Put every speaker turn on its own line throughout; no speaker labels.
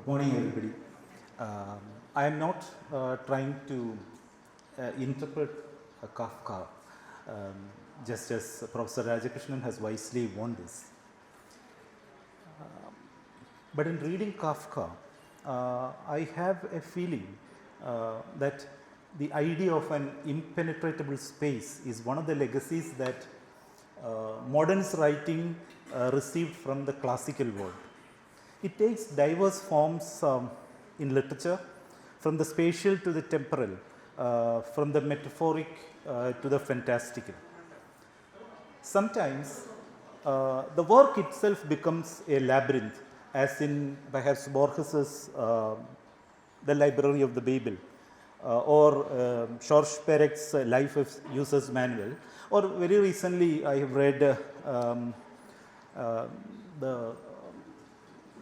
Good morning, everybody. I am not trying to interpret Kafka, just as Professor Rajakrishnan has wisely warned us. But in reading Kafka, I have a feeling that the idea of an impenetrable space is one of the legacies that modernist writing received from the classical world. It takes diverse forms in literature, from the spatial to the temporal, from the metaphoric to the fantastical. Sometimes the work itself becomes a labyrinth, as in perhaps Borges's The Library of the Bible, or George Perec's Life of User's Manual, or very recently I have read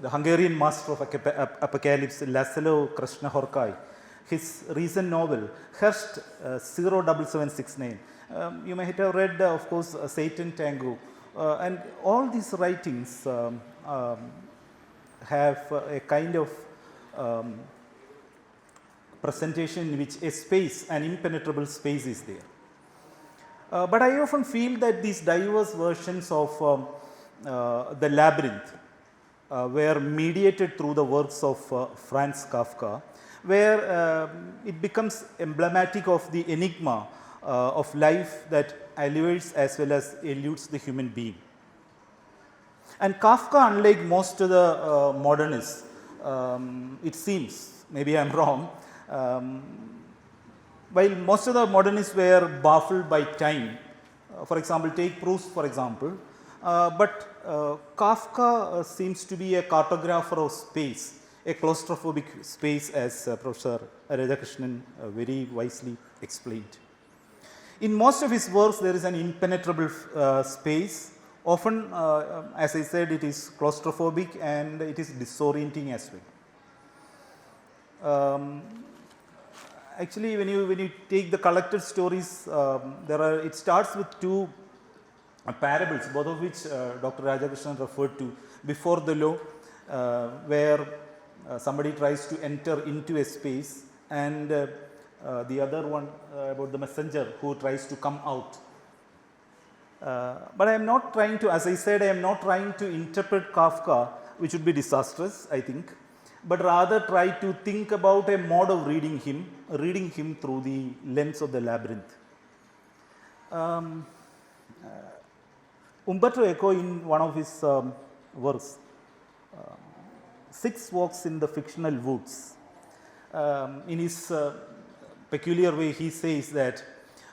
the Hungarian master of apocalypse, Laszlo Krasznahorkai, his recent novel, Hearst 07769. You might have read, of course, Satan Tango, and all these writings have a kind of presentation in which a space, an impenetrable space is there. But I often feel that these diverse versions of the Labyrinth were mediated through the works of Franz Kafka, where it becomes emblematic of the enigma of life that allures as well as eludes the human being. And Kafka, unlike most of the modernists, it seems, maybe I am wrong, while most of the modernists were baffled by time, for example, take Proust for example, but Kafka seems to be a cartographer of space, a claustrophobic space, as Professor Rajakrishnan very wisely explained. In most of his works there is an impenetrable space, often as I said, it is claustrophobic and it is disorienting as well. Actually, when you take the collected stories, it starts with two parables, both of which Dr. Rajakrishnan referred to, Before the Law, where somebody tries to enter into a space, and the other one about the messenger who tries to come out. But I am not trying to, as I said, I am not trying to interpret Kafka, which would be disastrous, I think, but rather try to think about a mode of reading him through the lens of the labyrinth. Umberto Eco, in one of his works, 6 Walks in the Fictional Woods, in his peculiar way he says that,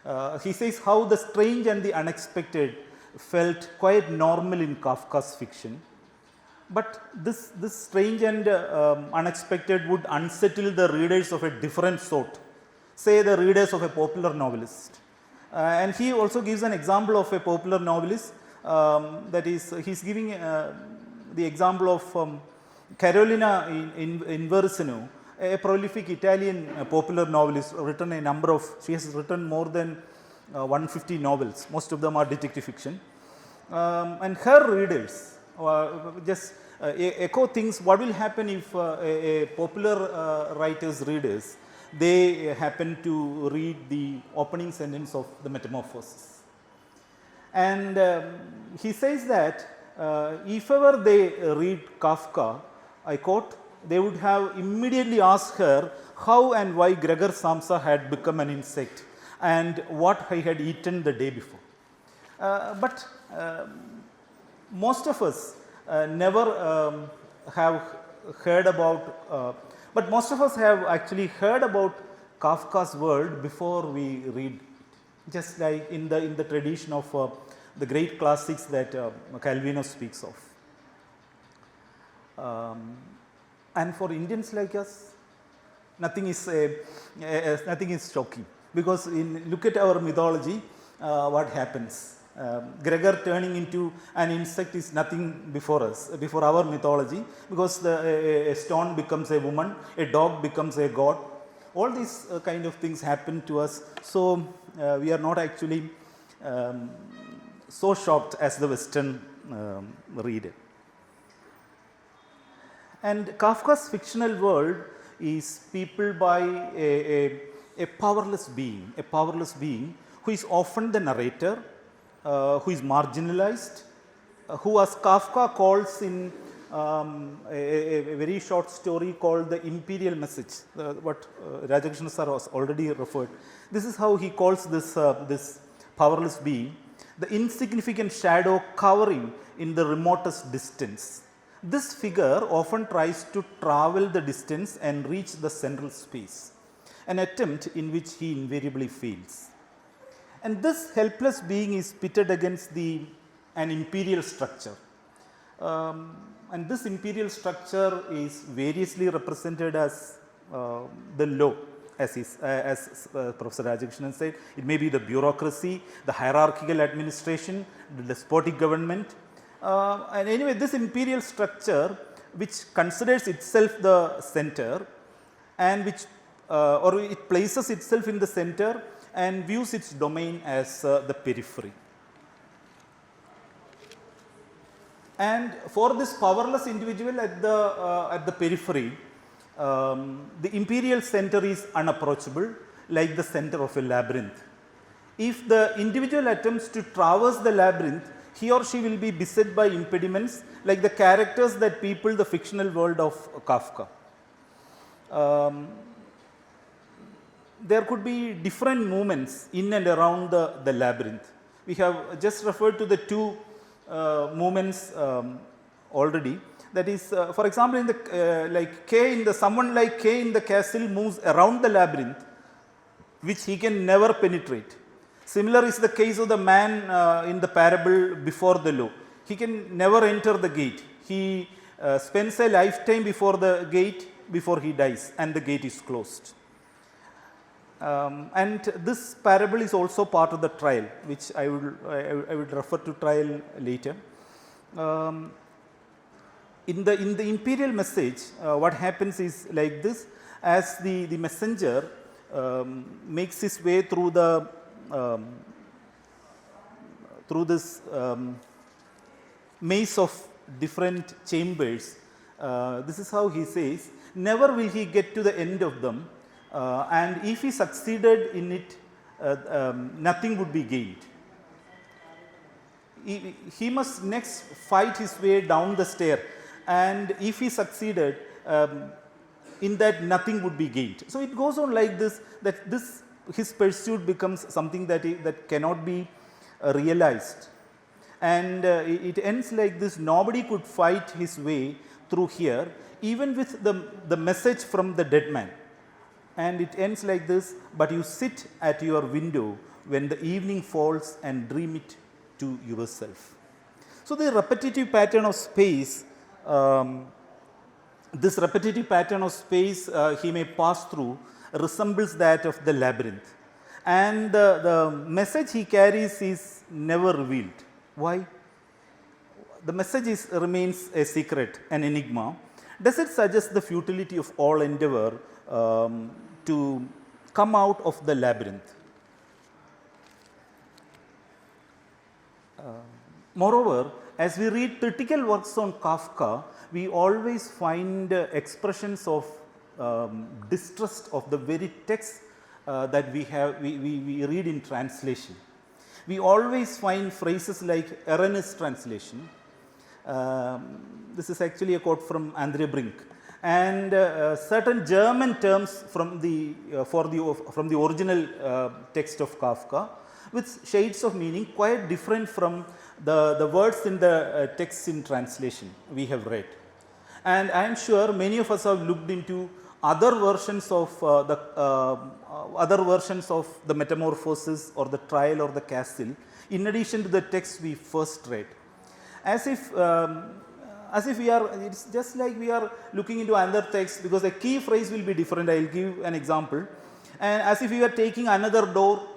how the strange and the unexpected felt quite normal in Kafka's fiction, but this strange and unexpected would unsettle the readers of a different sort, say the readers of a popular novelist. And he also gives an example of a popular novelist, that is, he is giving the example of Carolina Inversano, a prolific Italian popular novelist, she has written more than 150 novels, most of them are detective fiction, and her readers just Eco thinks what will happen if a popular writer's readers, they happen to read the opening sentence of the Metamorphosis. And he says that if ever they read Kafka, I quote, they would have immediately asked her how and why Gregor Samsa had become an insect and what he had eaten the day before. But most of us never have heard about, but most of us have actually heard about Kafka's world before we read it, just like in the tradition of the great classics that Calvino speaks of. And for Indians like us, nothing is shocking, because look at our mythology, what happens. Gregor turning into an insect is nothing before us, before our mythology, because a stone becomes a woman, a dog becomes a god. All these kind of things happen to us, so we are not actually so shocked as the Western reader. And Kafka's fictional world is peopled by a powerless being who is often the narrator, who is marginalized, who, as Kafka calls in a very short story called The Imperial Message, what Rajakrishna sir has already referred. This is how he calls this powerless being, the insignificant shadow cowering in the remotest distance. This figure often tries to travel the distance and reach the central space, an attempt in which he invariably fails. And this helpless being is pitted against an imperial structure. And this imperial structure is variously represented as the law, as Professor Rajakrishnan said. It may be the bureaucracy, the hierarchical administration, the despotic government. And anyway, this imperial structure, which considers itself the center and which or it places itself in the center and views its domain as the periphery. And for this powerless individual at the periphery, the imperial center is unapproachable, like the center of a labyrinth. If the individual attempts to traverse the labyrinth, he or she will be beset by impediments like the characters that people the fictional world of Kafka. There could be different movements in and around the labyrinth. We have just referred to the two movements already. That is, for example, in the someone like K in the castle moves around the labyrinth, which he can never penetrate. Similar is the case of the man in the parable before the law. He can never enter the gate. He spends a lifetime before the gate before he dies, and the gate is closed. And this parable is also part of the trial, which I would refer to trial later. In the imperial message, what happens is like this: as the messenger makes his way through this maze of different chambers, this is how he says, never will he get to the end of them, and if he succeeded in it, nothing would be gained. He must next fight his way down the stair, and if he succeeded in that, nothing would be gained. So it goes on like this, that his pursuit becomes something that cannot be realized, and it ends like this: nobody could fight his way through here, even with the message from the dead man. And it ends like this: but you sit at your window when the evening falls and dream it to yourself. So the repetitive pattern of space, he may pass through, resembles that of the labyrinth, and the message he carries is never revealed. Why? The message remains a secret, an enigma. Does it suggest the futility of all endeavor to come out of the labyrinth? Moreover, as we read critical works on Kafka, we always find expressions of distrust of the very text that we read in translation. We always find phrases like erroneous translation. This is actually a quote from Andre Brink, and certain German terms from the original text of Kafka, with shades of meaning quite different from the words in the text in translation we have read. And I am sure many of us have looked into other versions of the Metamorphosis or the Trial or the Castle, in addition to the text we first read, as if we are, it's just like we are looking into another text, because the key phrase will be different. I will give an example, and as if we are taking another door,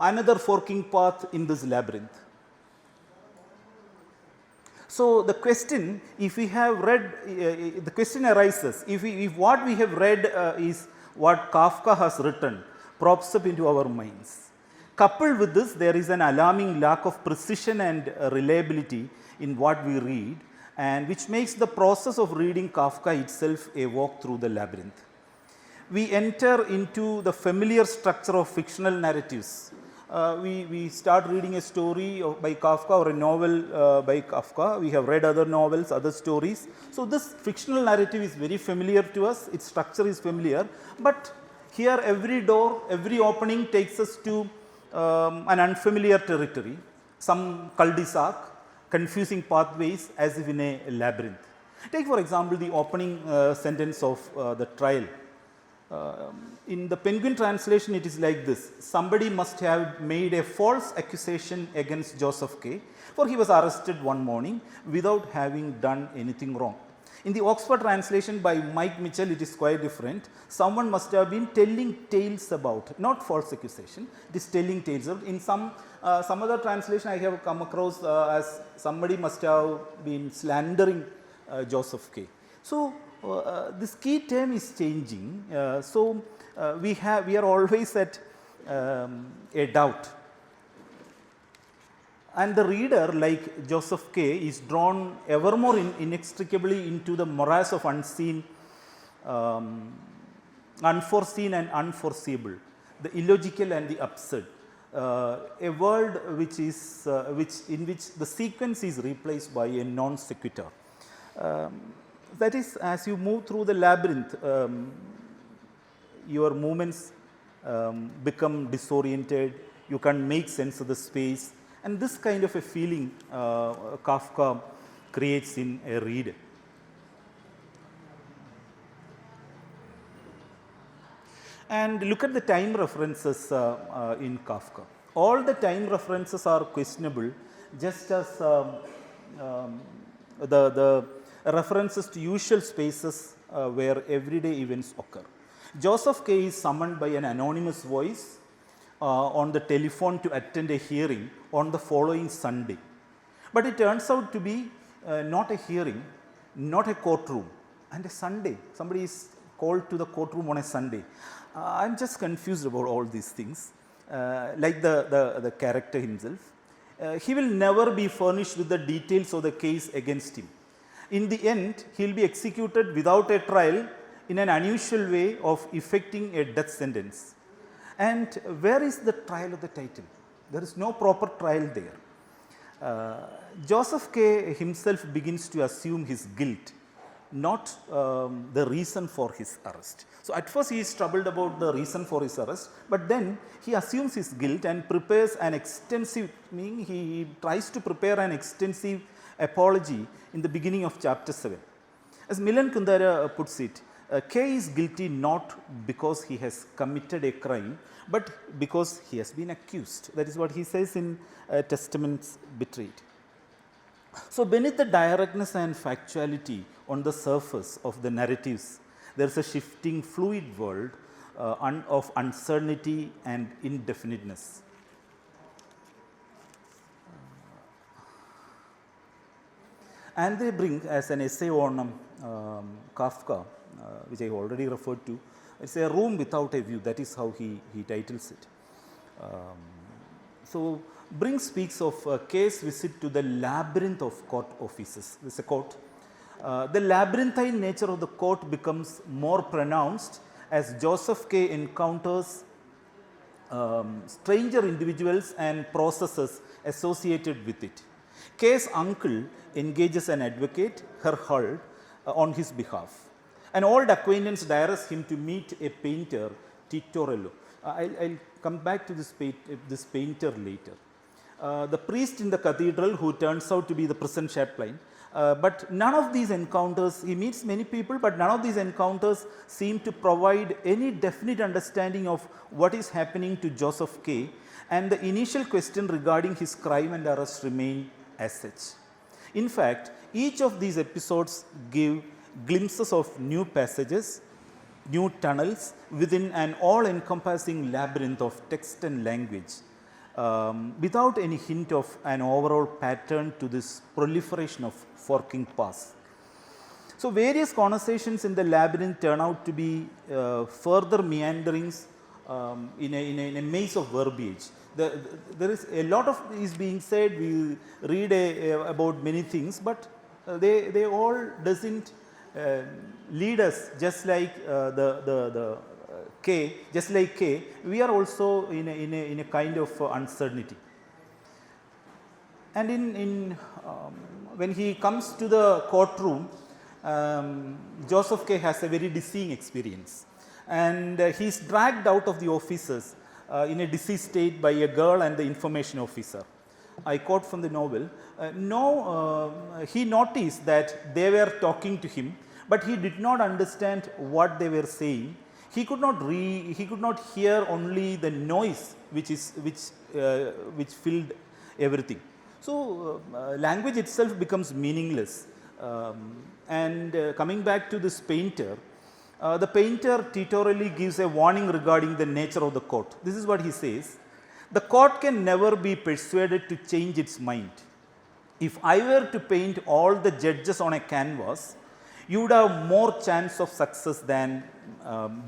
another forking path in this labyrinth. So the question, if we have read, the question arises, if what we have read is what Kafka has written, props up into our minds. Coupled with this, there is an alarming lack of precision and reliability in what we read, and which makes the process of reading Kafka itself a walk through the labyrinth. We enter into the familiar structure of fictional narratives. We start reading a story by Kafka or a novel by Kafka. We have read other novels, other stories. So, this fictional narrative is very familiar to us, its structure is familiar, but here every door, every opening takes us to an unfamiliar territory, some cul-de-sac, confusing pathways as if in a labyrinth. Take for example the opening sentence of the trial. In the Penguin translation it is like this: somebody must have made a false accusation against Joseph K, for he was arrested one morning without having done anything wrong. In the Oxford translation by Mike Mitchell it is quite different. Someone must have been telling tales about, not false accusation, it is telling tales about. In some other translation I have come across as somebody must have been slandering Joseph K. So, this key term is changing. We are always at a doubt, and the reader, like Joseph K, is drawn ever more inextricably into the morass of unseen, unforeseen and unforeseeable, the illogical and the absurd, a world which is in which the sequence is replaced by a non sequitur. That is, as you move through the labyrinth, your movements become disoriented, you can make sense of the space, and this kind of a feeling Kafka creates in a reader. And look at the time references in Kafka. All the time references are questionable, just as the references to usual spaces where everyday events occur. Joseph K is summoned by an anonymous voice on the telephone to attend a hearing on the following Sunday. But it turns out to be not a hearing, not a courtroom, and a Sunday. Somebody is called to the courtroom on a Sunday. I am just confused about all these things, like the character himself. He will never be furnished with the details of the case against him. In the end, he will be executed without a trial in an unusual way of effecting a death sentence. And where is the trial of the title? There is no proper trial there. Joseph K himself begins to assume his guilt, not the reason for his arrest. So, at first he is troubled about the reason for his arrest, but then he assumes his guilt and prepares an extensive, meaning he tries to prepare an extensive apology in the beginning of chapter 7. As Milan Kundera puts it, K is guilty not because he has committed a crime, but because he has been accused. That is what he says in Testaments Betrayed. So, beneath the directness and factuality on the surface of the narratives, there is a shifting fluid world of uncertainty and indefiniteness. And they bring as an essay on Kafka, which I already referred to. It is a room without a view, that is how he titles it. So, Brink speaks of a case visit to the labyrinth of court offices. This is a quote. The labyrinthine nature of the court becomes more pronounced as Joseph K encounters stranger individuals and processes associated with it. K's uncle engages an advocate, Herhold, on his behalf. An old acquaintance directs him to meet a painter, Titorello. I'll come back to this painter later. The priest in the cathedral, who turns out to be the prison chaplain, but none of these encounters, he meets many people, but none of these encounters seem to provide any definite understanding of what is happening to Joseph K, and the initial question regarding his crime and arrest remain as such. In fact, each of these episodes give glimpses of new passages, new tunnels within an all-encompassing labyrinth of text and language, without any hint of an overall pattern to this proliferation of forking paths. So, various conversations in the labyrinth turn out to be further meanderings in a maze of verbiage. There is a lot of is being said, we read about many things, but they all doesn't lead us just like the K, just like K, we are also in a kind of uncertainty. And when he comes to the courtroom, Joseph K has a very dizzying experience, and he is dragged out of the offices in a dizzy state by a girl and the information officer. I quote from the novel. He noticed that they were talking to him, but he did not understand what they were saying. He could not hear only the noise which filled everything. So, language itself becomes meaningless. Coming back to this painter, the painter tutorially gives a warning regarding the nature of the court. This is what he says: the court can never be persuaded to change its mind. If I were to paint all the judges on a canvas, you would have more chance of success than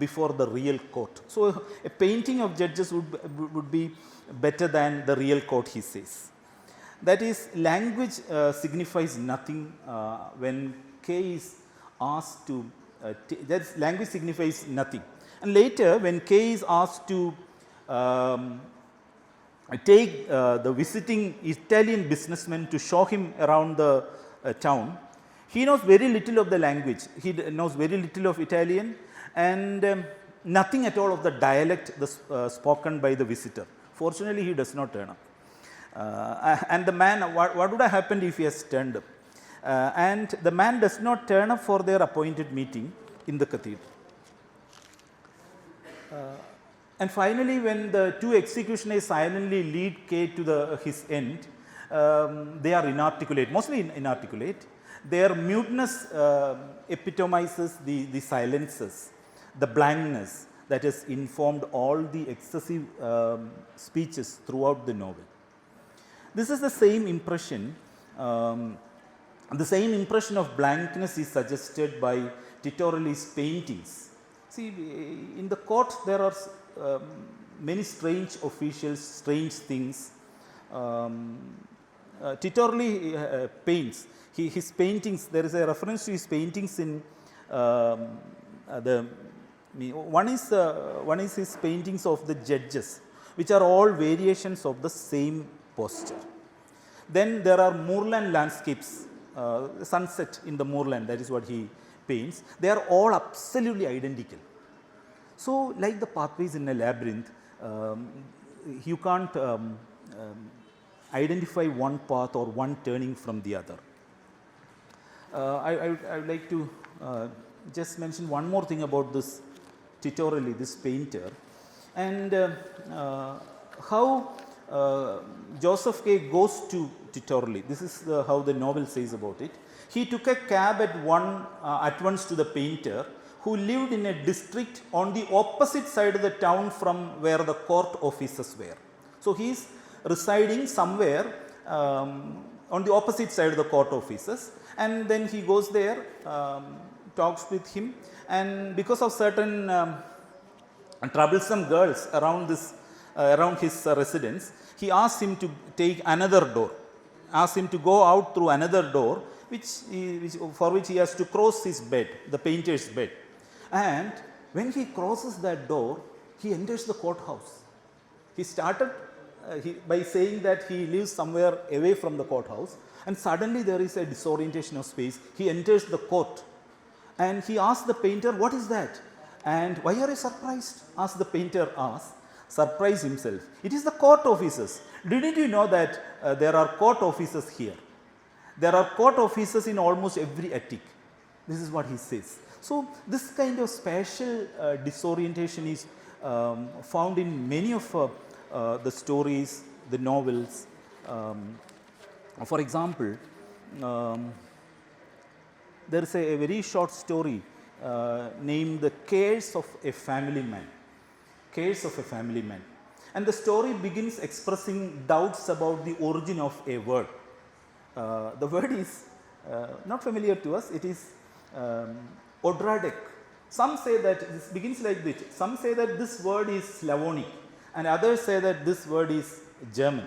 before the real court. So, a painting of judges would be better than the real court, he says. That is, language signifies nothing when K is asked to, language signifies nothing. And later, when K is asked to take the visiting Italian businessman to show him around the town, he knows very little of the language. He knows very little of Italian and nothing at all of the dialect spoken by the visitor. Fortunately, he does not turn up. And the man, what would have happened if he has turned up? And the man does not turn up for their appointed meeting in the cathedral. And finally, when the two executioners silently lead K to his end, they are inarticulate, mostly inarticulate. Their muteness epitomizes the silences, the blankness that has informed all the excessive speeches throughout the novel. This is the same impression. The same impression of blankness is suggested by Titorelli's paintings. See, in the court there are many strange officials, strange things. Titorelli paints. His paintings, there is a reference to his paintings in one is his paintings of the judges, which are all variations of the same posture. Then there are moorland landscapes, sunset in the moorland, that is what he paints. They are all absolutely identical. So, like the pathways in a labyrinth, you can't identify one path or one turning from the other. I would like to just mention one more thing about this Titorelli, this painter, and how Joseph K. goes to Titorelli. This is how the novel says about it. He took a cab at once to the painter, who lived in a district on the opposite side of the town from where the court offices were. So, he is residing somewhere on the opposite side of the court offices, and then he goes there, talks with him, and because of certain troublesome girls around his residence, he asks him to take another door, asks him to go out through another door, for which he has to cross his bed, the painter's bed. And when he crosses that door, he enters the courthouse. He started by saying that he lives somewhere away from the courthouse, and suddenly there is a disorientation of space. He enters the court and he asks the painter, "What is that?" And "Why are you surprised?" asks the painter, surprise himself. "It is the court offices. Didn't you know that there are court offices here? There are court offices in almost every attic." This is what he says. So, this kind of spatial disorientation is found in many of the stories, the novels. For example, there is a very short story named The Cares of a Family Man. Cares of a Family Man. And the story begins expressing doubts about the origin of a word. The word is not familiar to us. It is Odradek. Some say that this begins like this. Some say that this word is Slavonic, and others say that this word is German.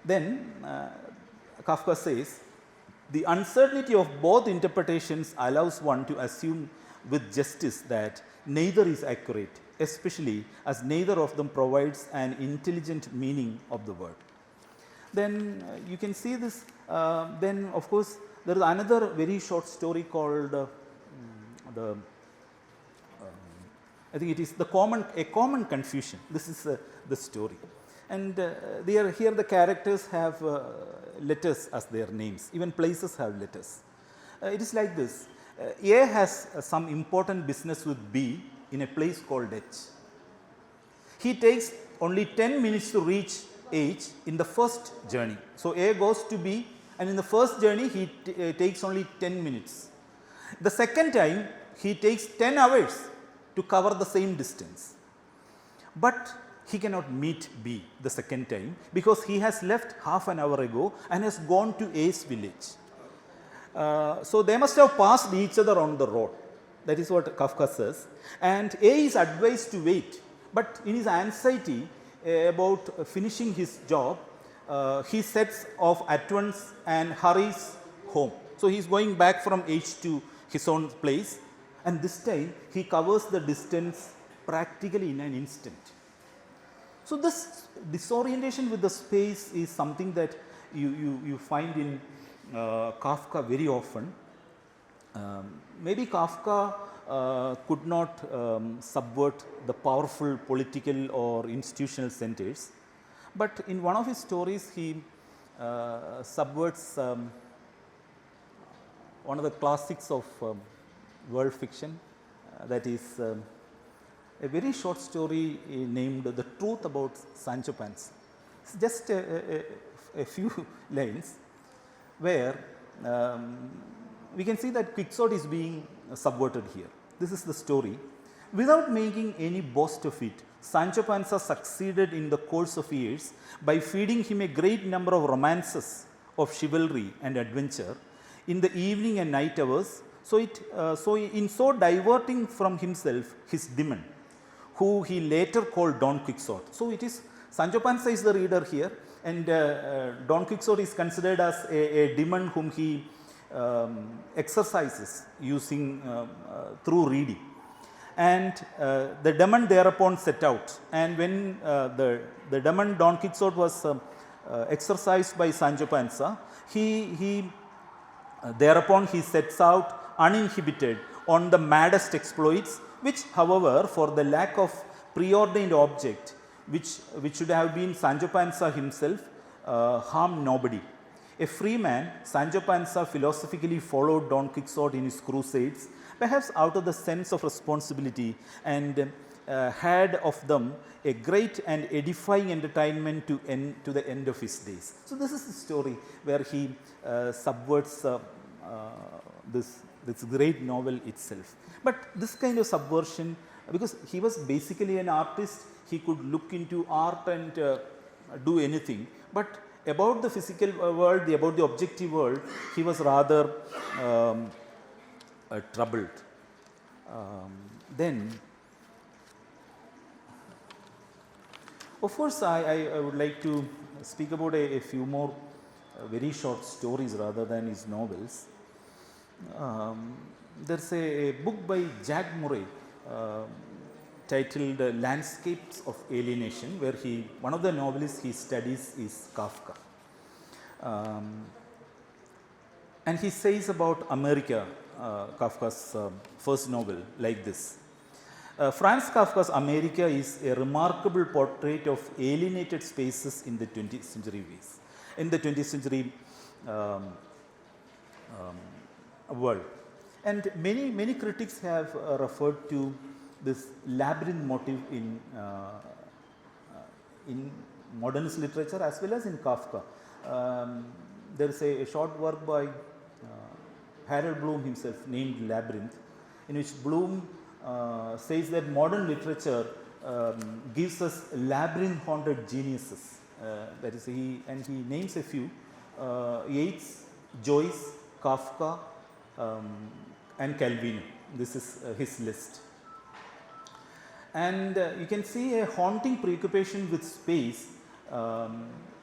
Then Kafka says, The uncertainty of both interpretations allows one to assume with justice that neither is accurate, especially as neither of them provides an intelligent meaning of the word. Then you can see this, then of course, there is another very short story called I think it is a common confusion. This is the story, and here the characters have letters as their names, even places have letters. It is like this, A has some important business with B in a place called H. He takes only 10 minutes to reach H in the first journey. So, A goes to B, and in the first journey he takes only 10 minutes. The second time he takes 10 hours to cover the same distance, but he cannot meet B the second time because he has left half an hour ago and has gone to A's village. So, they must have passed each other on the road, that is what Kafka says, and A is advised to wait, but in his anxiety about finishing his job, he sets off at once and hurries home. So, he is going back from H to his own place, and this time he covers the distance practically in an instant. So, this disorientation with the space is something that you find in Kafka very often. Maybe Kafka could not subvert the powerful political or institutional centers, but in one of his stories he subverts one of the classics of world fiction, that is a very short story named The Truth About Sancho Panza. It is just a few lines where we can see that Quixote is being subverted here. This is the story. Without making any boast of it, Sancho Panza succeeded in the course of years by feeding him a great number of romances of chivalry and adventure in the evening and night hours. So, in so diverting from himself his demon, who he later called Don Quixote. So, it is Sancho Panza is the reader here, and Don Quixote is considered as a demon whom he exercises using through reading, and the demon thereupon set out, and when the demon Don Quixote was exercised by Sancho Panza, thereupon he sets out uninhibited on the maddest exploits, which however for the lack of preordained object which should have been Sancho Panza himself, harmed nobody. A free man, Sancho Panza philosophically followed Don Quixote in his crusades, perhaps out of the sense of responsibility, and had of them a great and edifying entertainment to the end of his days. So, this is the story where he subverts this great novel itself. But this kind of subversion, because he was basically an artist, he could look into art and do anything, but about the physical world, about the objective world, he was rather troubled. Then, of course, I would like to speak about a few more very short stories rather than his novels. There is a book by Jack Murray titled Landscapes of Alienation, where one of the novelists he studies is Kafka. And he says about America, Kafka's first novel, like this. Franz Kafka's America is a remarkable portrait of alienated spaces in the 20th century ways, in the 20th century world. And many critics have referred to this labyrinth motif in modernist literature as well as in Kafka. There is a short work by Harold Bloom himself named Labyrinth, in which Bloom says that modern literature gives us labyrinth haunted geniuses. That is, he names a few: Yeats, Joyce, Kafka, and Calvino. This is his list. And you can see a haunting preoccupation with space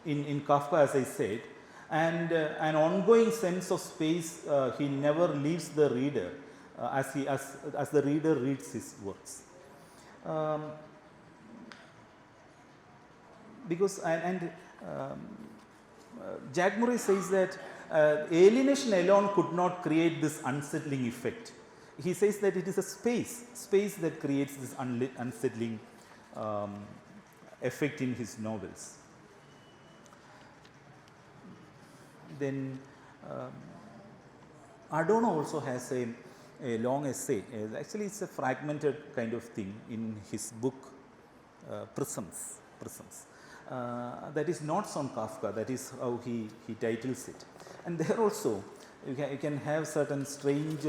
in Kafka, as I said. and an ongoing sense of space he never leaves the reader as the reader reads his works. Because Jack Murray says that alienation alone could not create this unsettling effect. He says that it is a space that creates this unsettling effect in his novels. Then Adorno also has a long essay. Actually, it's a fragmented kind of thing in his book Prisms. That is not on Kafka. That is how he titles it. And there also you can have certain strange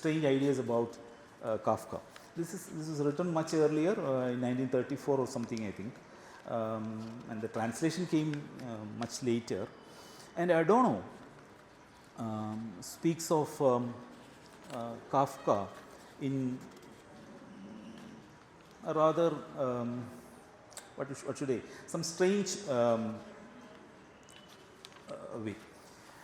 ideas about Kafka. This is written much earlier, in 1934 or something, I think, and the translation came much later. And Adorno speaks of Kafka in a rather what should I, some strange way.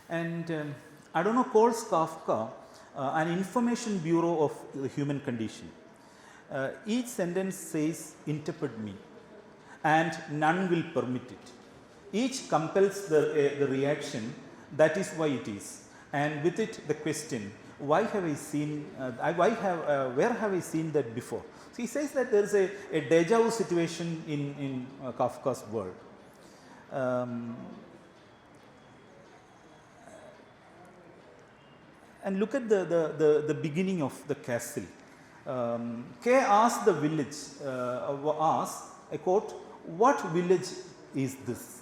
And Adorno calls Kafka an information bureau of the human condition. Each sentence says, "Interpret me," and none will permit it. Each compels the reaction, "That is why it is," and with it the question, "Why have I seen? Where have I seen that before?" So he says that there is a deja vu situation in Kafka's world. And look at the beginning of the castle. Kay asked the village, I quote, "What village is this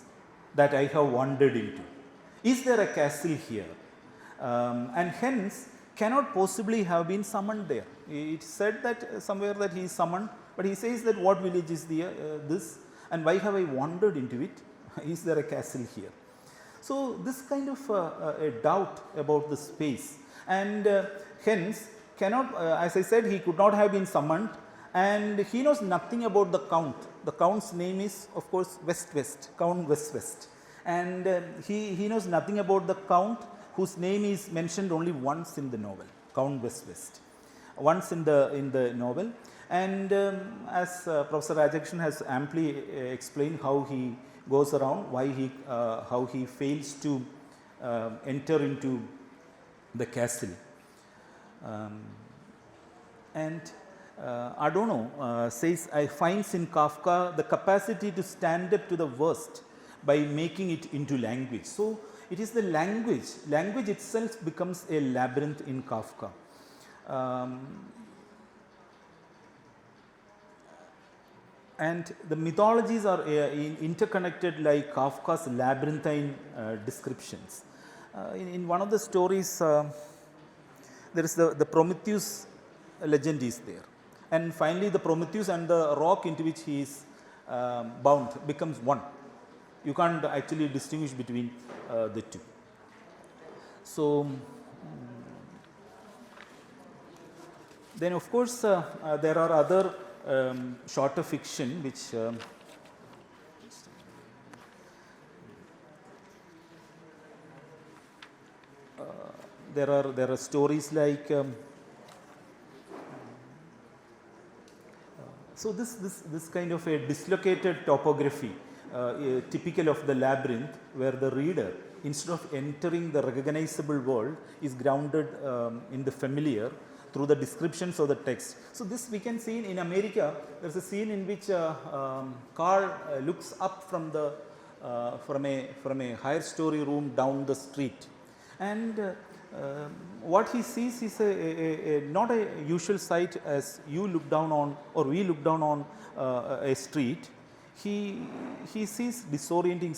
that I have wandered into? Is there a castle here?" And hence cannot possibly have been summoned there. It said that somewhere that he is summoned, but he says that what village is this, and why have I wandered into it? Is there a castle here? So this kind of a doubt about the space, and hence cannot, as I said, he could not have been summoned, and he knows nothing about the count. The count's name is, of course, West, Count West, and he knows nothing about the count, whose name is mentioned only once in the novel, Count West, once in the novel. And as Professor Rajakrishnan has amply explained how he goes around, why how he fails to enter into the castle. And Adorno says, "I finds in Kafka the capacity to stand up to the worst by making it into language." So it is the language itself becomes a labyrinth in Kafka. And the mythologies are interconnected like Kafka's labyrinthine descriptions. In one of the stories, there is the Prometheus legend is there, and finally the Prometheus and the rock into which he is bound becomes one. You can't actually distinguish between the two. So then of course there are other shorter fiction which there are stories like so this kind of a dislocated topography typical of the labyrinth, where the reader, instead of entering the recognizable world, is grounded in the familiar through the descriptions of the text. So this we can see in America. There is a scene in which Carl looks up from a higher story room down the street, and what he sees is not a usual sight as you look down on, or we look down on a street. He sees disorienting.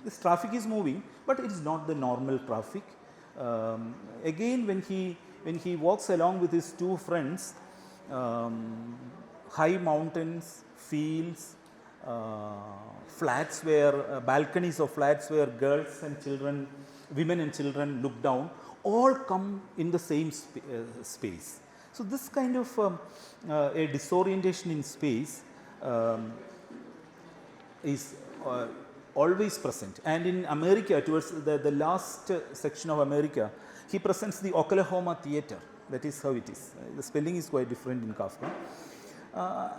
This traffic is moving, but it is not the normal traffic. Again, when he walks along with his two friends, high mountains, fields, flats where balconies of flats where girls and children, women and children look down, all come in the same space. So this kind of a disorientation in space is always present. And in America, towards the last section of America, he presents the Oklahoma theater. That is how it is. The spelling is quite different in Kafka.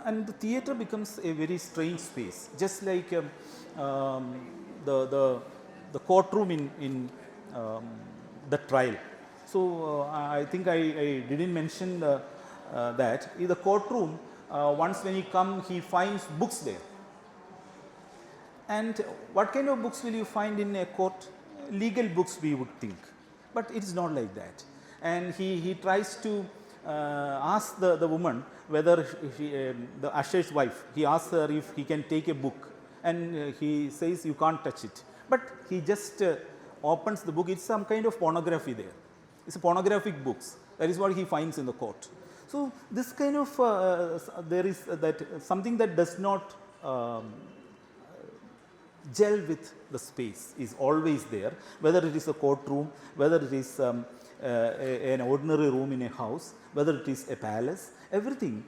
And the theater becomes a very strange space, just like the courtroom in the trial. So I think I didn't mention that in the courtroom, once when he comes, he finds books there. And what kind of books will you find in a court? Legal books, we would think, but it is not like that. And he tries to ask the woman whether the usher's wife, he asks her if he can take a book, and he says you can't touch it, but he just opens the book. It's some kind of pornography there. It's a pornographic books. That is what he finds in the court. So this kind of there is that something that does not gel with the space is always there, whether it is a courtroom, whether it is an ordinary room in a house, whether it is a palace, everything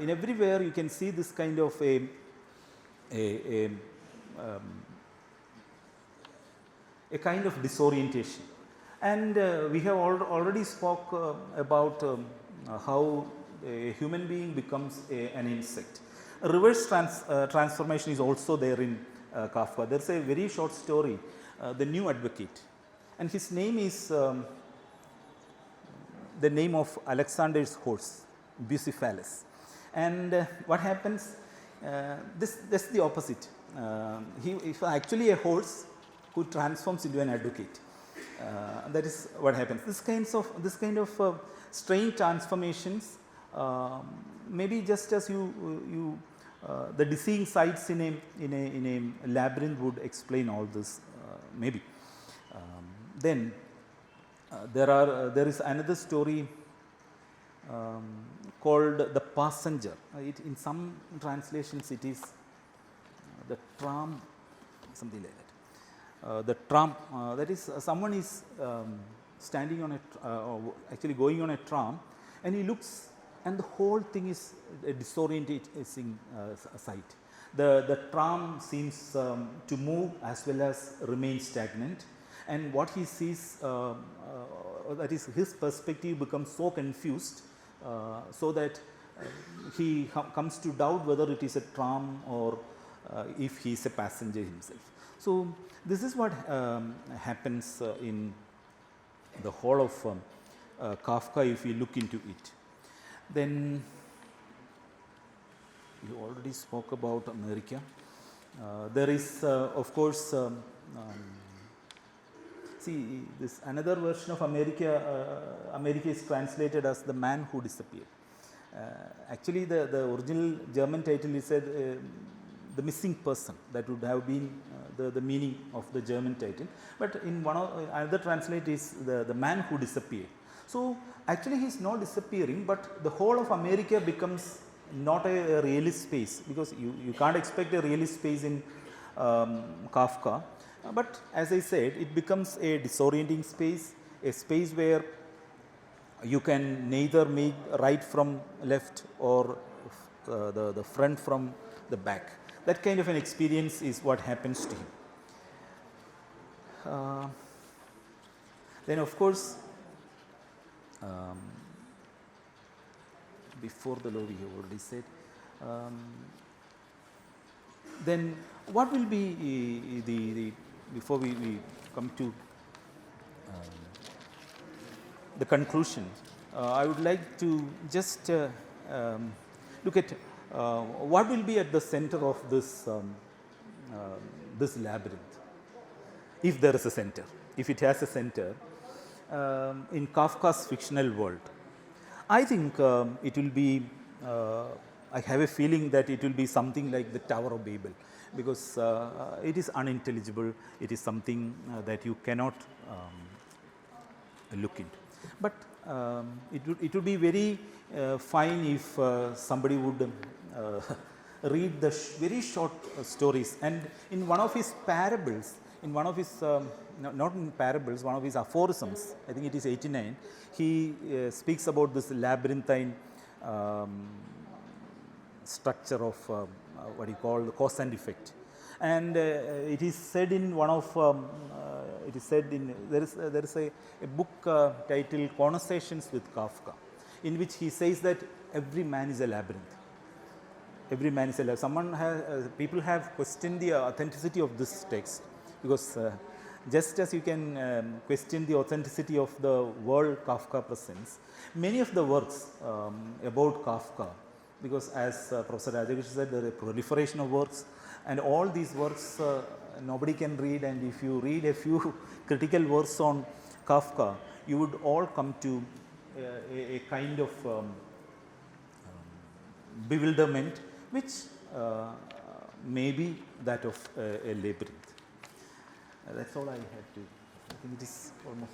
in everywhere you can see this kind of a kind of disorientation. And we have already spoke about how a human being becomes an insect. A reverse transformation is also there in Kafka. There is a very short story, The New Advocate, and his name is the name of Alexander's horse, Bucephalus. And what happens, this is the opposite. He is actually a horse who transforms into an advocate. That is what happens. This kind of strange transformations, maybe just as you the dizzying sights in a labyrinth would explain all this, maybe. Then there is another story called The Passenger. In some translations it is the tram, something like that. The tram, that is someone is standing on actually going on a tram, and he looks, and the whole thing is a disorienting sight. The tram seems to move as well as remain stagnant, and what he sees, that is his perspective, becomes so confused, so that he comes to doubt whether it is a tram or if he is a passenger himself. So this is what happens in the whole of Kafka if you look into it. Then you already spoke about America. There is of course see this another version of America. America is translated as The Man Who Disappeared. Actually the original German title is said The Missing Person. That would have been the meaning of the German title, but in another translate is the Man Who Disappeared. So actually he is not disappearing, but the whole of America becomes not a realist space, because you can't expect a realist space in Kafka. But as I said, it becomes a disorienting space, a space where you can neither make right from left or the front from the back. That kind of an experience is what happens to him. Then of course, before the law we have already said. Then what will be the before we come to the conclusion, I would like to just look at what will be at the center of this this labyrinth, if there is a center, if it has a center in Kafka's fictional world. I think it will be, I have a feeling that it will be something like the Tower of Babel, because it is unintelligible, it is something that you cannot look into. But it would be very fine if somebody would read the very short stories, and in one of his parables, in one of his not in parables, one of his aphorisms, I think it is 89, he speaks about this labyrinthine structure of what you call the cause and effect. And it is said in one of, it is said in, there is a book titled Conversations with Kafka, in which he says that every man is a labyrinth. Every man is a labyrinth. Someone has, people have questioned the authenticity of this text, because just as you can question the authenticity of the world Kafka presents, many of the works about Kafka, because as Professor Rajakrishna said, there is a proliferation of works, and all these works nobody can read, and if you read a few critical works on Kafka, you would all come to a kind of bewilderment, which may be that of a labyrinth. That's all I had to. I think it is almost.